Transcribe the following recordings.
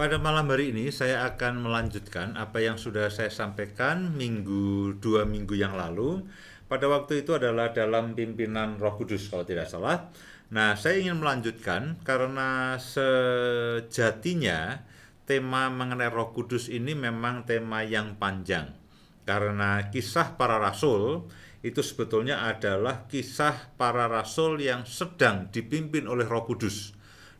Pada malam hari ini saya akan melanjutkan apa yang sudah saya sampaikan 2 minggu yang lalu. Pada waktu itu adalah dalam pimpinan Roh Kudus kalau tidak salah. Nah, saya ingin melanjutkan karena sejatinya tema mengenai Roh Kudus ini memang tema yang panjang. Karena kisah para rasul itu sebetulnya adalah kisah para rasul yang sedang dipimpin oleh Roh Kudus.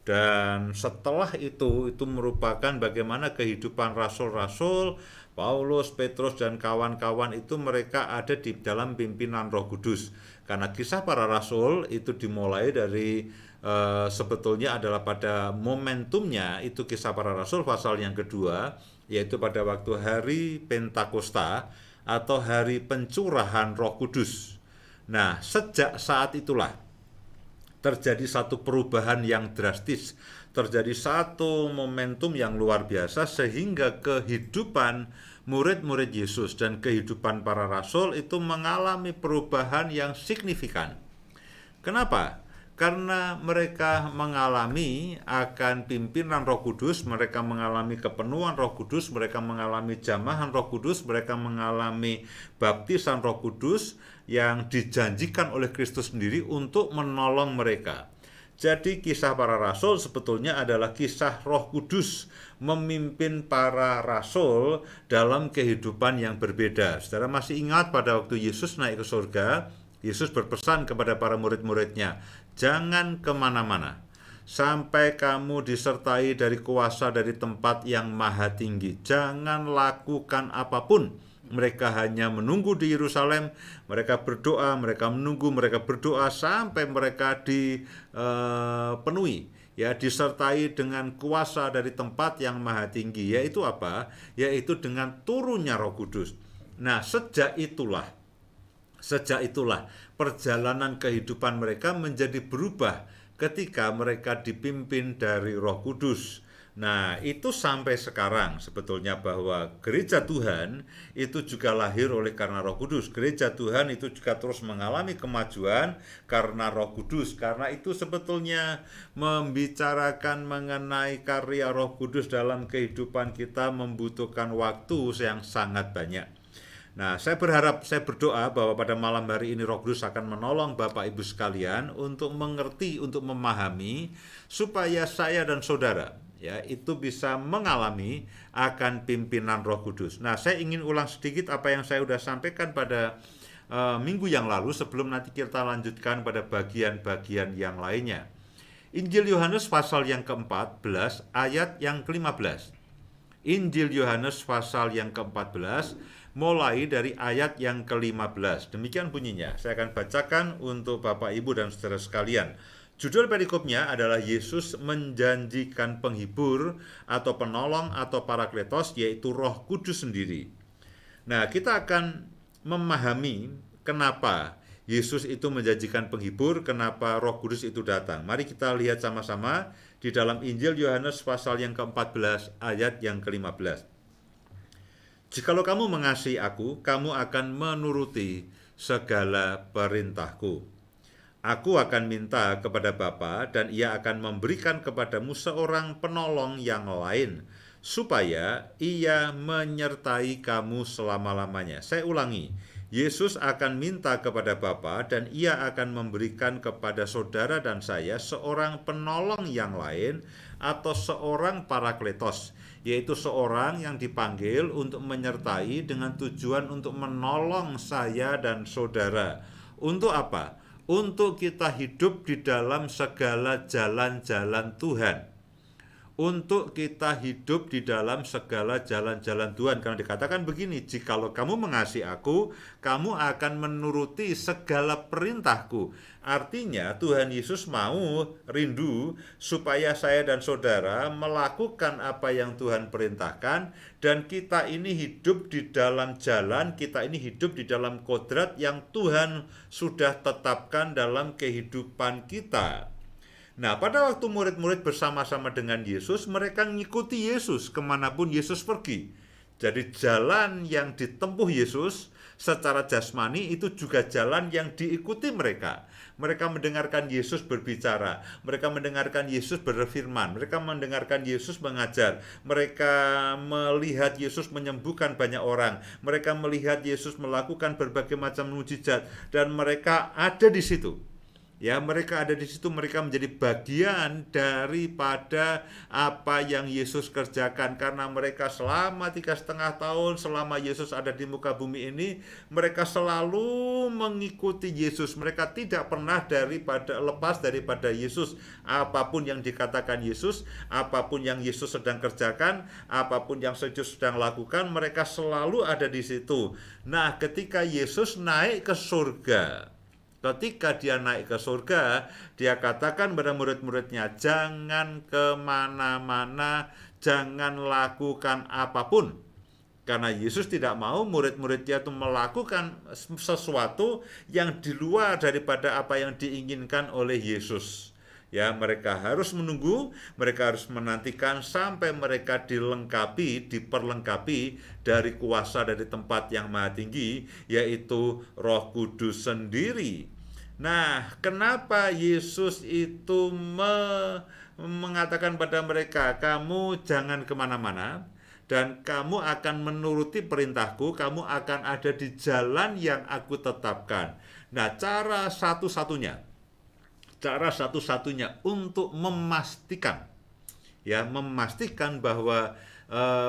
Dan setelah itu merupakan bagaimana kehidupan rasul-rasul, Paulus, Petrus, dan kawan-kawan itu mereka ada di dalam pimpinan Roh Kudus. Karena kisah para rasul itu dimulai dari sebetulnya adalah pada momentumnya itu kisah para rasul pasal yang kedua, yaitu pada waktu hari Pentakosta atau hari pencurahan Roh Kudus. Nah, sejak saat itulah terjadi satu perubahan yang drastis, terjadi satu momentum yang luar biasa sehingga kehidupan murid-murid Yesus dan kehidupan para rasul itu mengalami perubahan yang signifikan. Kenapa? Karena mereka mengalami akan pimpinan Roh Kudus, mereka mengalami kepenuhan Roh Kudus, mereka mengalami jamahan Roh Kudus, mereka mengalami baptisan Roh Kudus yang dijanjikan oleh Kristus sendiri untuk menolong mereka. Jadi kisah para rasul sebetulnya adalah kisah Roh Kudus memimpin para rasul dalam kehidupan yang berbeda. Saudara masih ingat pada waktu Yesus naik ke surga, Yesus berpesan kepada para murid-muridnya, jangan kemana-mana, sampai kamu disertai dari kuasa dari tempat yang maha tinggi. Jangan lakukan apapun. Mereka hanya menunggu di Yerusalem, mereka berdoa, mereka menunggu, mereka berdoa sampai mereka dipenuhi, ya, disertai dengan kuasa dari tempat yang maha tinggi. Yaitu apa? Yaitu dengan turunnya Roh Kudus. Nah, Sejak itulah perjalanan kehidupan mereka menjadi berubah ketika mereka dipimpin dari Roh Kudus. Nah, itu sampai sekarang sebetulnya bahwa gereja Tuhan itu juga lahir oleh karena Roh Kudus. Gereja Tuhan itu juga terus mengalami kemajuan karena Roh Kudus. Karena itu sebetulnya membicarakan mengenai karya Roh Kudus dalam kehidupan kita membutuhkan waktu yang sangat banyak. Nah, saya berdoa bahwa pada malam hari ini Roh Kudus akan menolong Bapak Ibu sekalian untuk mengerti, untuk memahami, supaya saya dan saudara ya itu bisa mengalami akan pimpinan Roh Kudus. Nah, saya ingin ulang sedikit apa yang saya sudah sampaikan pada minggu yang lalu sebelum nanti kita lanjutkan pada bagian-bagian yang lainnya. Injil Yohanes pasal yang ke-14 ayat yang ke-15. Injil Yohanes pasal yang ke-14 mulai dari ayat yang ke-15. Demikian bunyinya. Saya akan bacakan untuk Bapak, Ibu, dan saudara sekalian. Judul perikopnya adalah Yesus menjanjikan penghibur atau penolong atau parakletos, yaitu Roh Kudus sendiri. Nah, kita akan memahami kenapa Yesus itu menjanjikan penghibur, kenapa Roh Kudus itu datang. Mari kita lihat sama-sama di dalam Injil Yohanes pasal yang ke-14 ayat yang ke-15. Jikalau kamu mengasihi aku, kamu akan menuruti segala perintahku. Aku akan minta kepada Bapa dan ia akan memberikan kepadamu seorang penolong yang lain, supaya ia menyertai kamu selama-lamanya. Saya ulangi, Yesus akan minta kepada Bapa dan ia akan memberikan kepada saudara dan saya seorang penolong yang lain atau seorang parakletos, yaitu seorang yang dipanggil untuk menyertai dengan tujuan untuk menolong saya dan saudara. Untuk apa? Untuk kita hidup di dalam segala jalan-jalan Tuhan. Untuk kita hidup di dalam segala jalan-jalan Tuhan. Karena dikatakan begini, jikalau kamu mengasihi aku, kamu akan menuruti segala perintahku. Artinya Tuhan Yesus mau, rindu supaya saya dan saudara melakukan apa yang Tuhan perintahkan, dan kita ini hidup di dalam jalan, kita ini hidup di dalam kodrat yang Tuhan sudah tetapkan dalam kehidupan kita. Nah, pada waktu murid-murid bersama-sama dengan Yesus, mereka mengikuti Yesus kemanapun Yesus pergi. Jadi jalan yang ditempuh Yesus secara jasmani itu juga jalan yang diikuti mereka. Mereka mendengarkan Yesus berbicara, mereka mendengarkan Yesus berfirman, mereka mendengarkan Yesus mengajar, mereka melihat Yesus menyembuhkan banyak orang, mereka melihat Yesus melakukan berbagai macam mukjizat, dan mereka ada di situ. Ya, mereka ada di situ, mereka menjadi bagian daripada apa yang Yesus kerjakan, karena mereka selama 3,5 tahun selama Yesus ada di muka bumi ini, mereka selalu mengikuti Yesus. Mereka tidak pernah lepas daripada Yesus. Apapun yang dikatakan Yesus, apapun yang Yesus sedang kerjakan, apapun yang Yesus sedang lakukan, mereka selalu ada di situ. Nah, ketika Yesus naik ke surga, ketika dia naik ke surga, dia katakan pada murid-muridnya, jangan kemana-mana, jangan lakukan apapun. Karena Yesus tidak mau murid-muridnya itu melakukan sesuatu yang di luar daripada apa yang diinginkan oleh Yesus. Ya, mereka harus menunggu, mereka harus menantikan sampai mereka diperlengkapi dari kuasa dari tempat yang maha tinggi, yaitu Roh Kudus sendiri. Nah, kenapa Yesus itu mengatakan pada mereka, kamu jangan kemana-mana, dan kamu akan menuruti perintahku, kamu akan ada di jalan yang aku tetapkan. Nah, cara satu-satunya untuk memastikan bahwa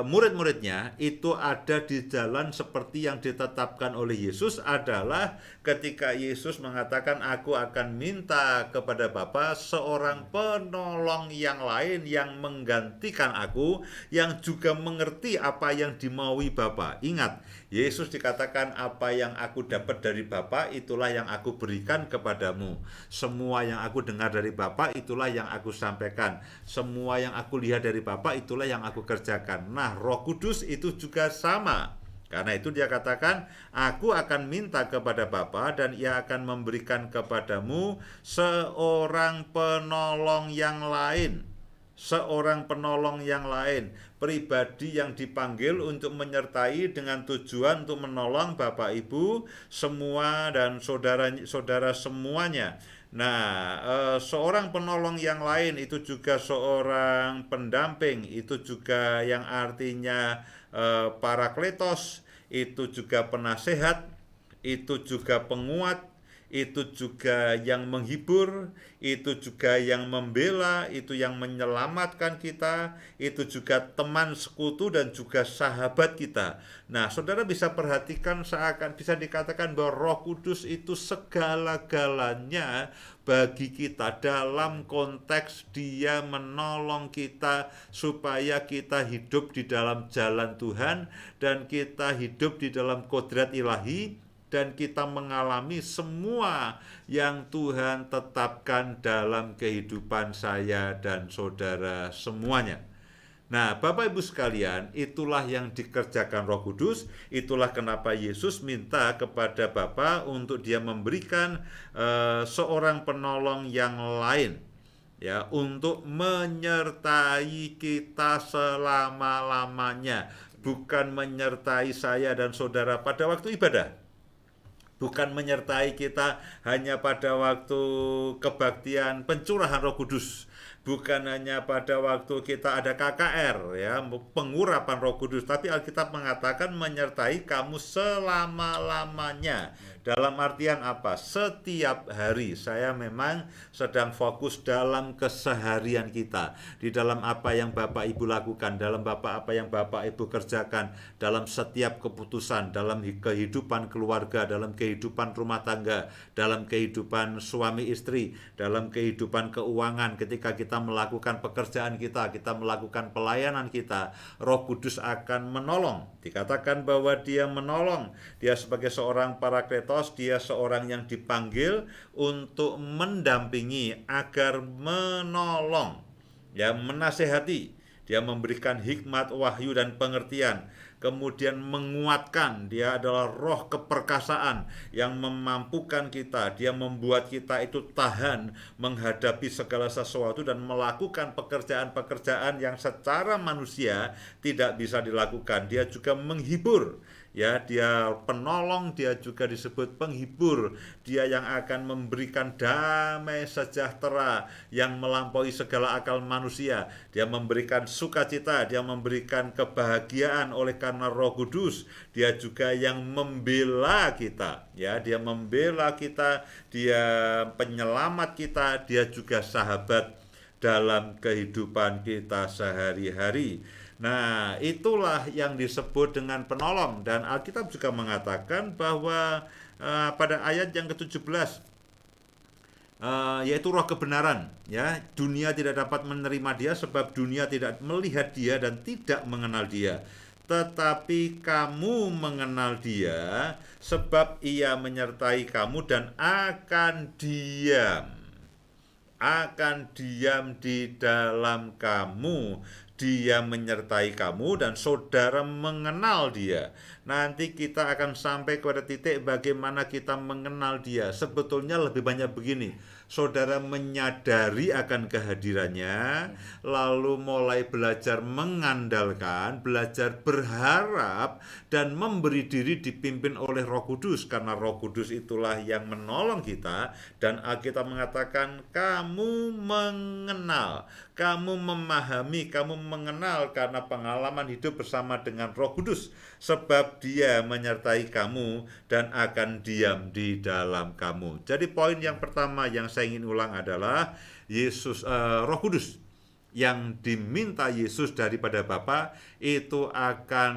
murid-muridnya itu ada di jalan seperti yang ditetapkan oleh Yesus adalah ketika Yesus mengatakan, aku akan minta kepada Bapa seorang penolong yang lain yang menggantikan aku, yang juga mengerti apa yang dimaui Bapa. Ingat, Yesus dikatakan, apa yang aku dapat dari Bapa itulah yang aku berikan kepadamu. Semua yang aku dengar dari Bapa itulah yang aku sampaikan. Semua yang aku lihat dari Bapa itulah yang aku kerjakan. Nah, Roh Kudus itu juga sama. Karena itu dia katakan, aku akan minta kepada Bapa dan ia akan memberikan kepadamu seorang penolong yang lain. Seorang penolong yang lain, pribadi yang dipanggil untuk menyertai dengan tujuan untuk menolong Bapak Ibu semua dan saudara-saudara semuanya. Nah, seorang penolong yang lain itu juga seorang pendamping, itu juga yang artinya parakletos, itu juga penasehat, itu juga penguat, itu juga yang menghibur, itu juga yang membela, itu yang menyelamatkan kita, itu juga teman sekutu dan juga sahabat kita. Nah, saudara bisa perhatikan, seakan bisa dikatakan bahwa Roh Kudus itu segala-galanya bagi kita, dalam konteks dia menolong kita supaya kita hidup di dalam jalan Tuhan dan kita hidup di dalam kodrat ilahi, dan kita mengalami semua yang Tuhan tetapkan dalam kehidupan saya dan saudara semuanya. Nah, Bapak Ibu sekalian, itulah yang dikerjakan Roh Kudus. Itulah kenapa Yesus minta kepada Bapa untuk dia memberikan seorang penolong yang lain, ya, untuk menyertai kita selama-lamanya. Bukan menyertai saya dan saudara pada waktu ibadah, bukan menyertai kita hanya pada waktu kebaktian pencurahan Roh Kudus, bukan hanya pada waktu kita ada KKR, ya, pengurapan Roh Kudus, tapi Alkitab mengatakan menyertai kamu selama-lamanya. Dalam artian apa? Setiap hari saya memang sedang fokus dalam keseharian kita, di dalam apa yang Bapak Ibu lakukan, dalam apa yang Bapak Ibu kerjakan, dalam setiap keputusan, dalam kehidupan keluarga, dalam kehidupan rumah tangga, dalam kehidupan suami istri, dalam kehidupan keuangan. Ketika kita melakukan pekerjaan kita melakukan pelayanan kita, Roh Kudus akan menolong. Dikatakan bahwa dia menolong, dia sebagai seorang parakletos, dia seorang yang dipanggil untuk mendampingi agar menolong, ya, menasehati, dia memberikan hikmat, wahyu, dan pengertian. kemudian menguatkan. Dia adalah roh keperkasaan yang memampukan kita. Dia membuat kita itu tahan menghadapi segala sesuatu dan melakukan pekerjaan-pekerjaan yang secara manusia tidak bisa dilakukan. Dia juga menghibur. Ya, dia penolong, dia juga disebut penghibur. Dia yang akan memberikan damai sejahtera yang melampaui segala akal manusia. Dia memberikan sukacita, dia memberikan kebahagiaan oleh karena Roh Kudus. Dia juga yang membela kita, ya, dia membela kita, dia penyelamat kita, dia juga sahabat dalam kehidupan kita sehari-hari. Nah, itulah yang disebut dengan penolong, dan Alkitab juga mengatakan bahwa pada ayat yang ke-17, yaitu roh kebenaran, ya, dunia tidak dapat menerima dia sebab dunia tidak melihat dia dan tidak mengenal dia, tetapi kamu mengenal dia sebab ia menyertai kamu dan akan diam di dalam kamu. Dia menyertai kamu dan saudara mengenal dia. Nanti kita akan sampai kepada titik bagaimana kita mengenal dia. Sebetulnya lebih banyak begini. Saudara menyadari akan kehadirannya, lalu mulai belajar mengandalkan, belajar berharap, dan memberi diri dipimpin oleh Roh Kudus, karena Roh Kudus itulah yang menolong kita. Dan Alkitab mengatakan kamu mengenal, kamu memahami, kamu mengenal karena pengalaman hidup bersama dengan Roh Kudus, sebab dia menyertai kamu dan akan diam di dalam kamu. Jadi poin yang pertama yang saya ingin ulang adalah Roh Kudus yang diminta Yesus daripada Bapa itu akan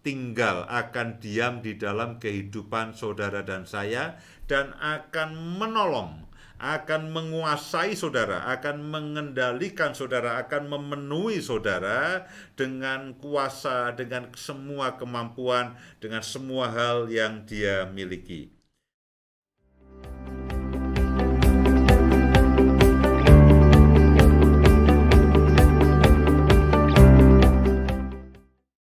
tinggal, akan diam di dalam kehidupan saudara dan saya, dan akan menolong, akan menguasai saudara, akan mengendalikan saudara, akan memenuhi saudara dengan kuasa, dengan semua kemampuan, dengan semua hal yang dia miliki.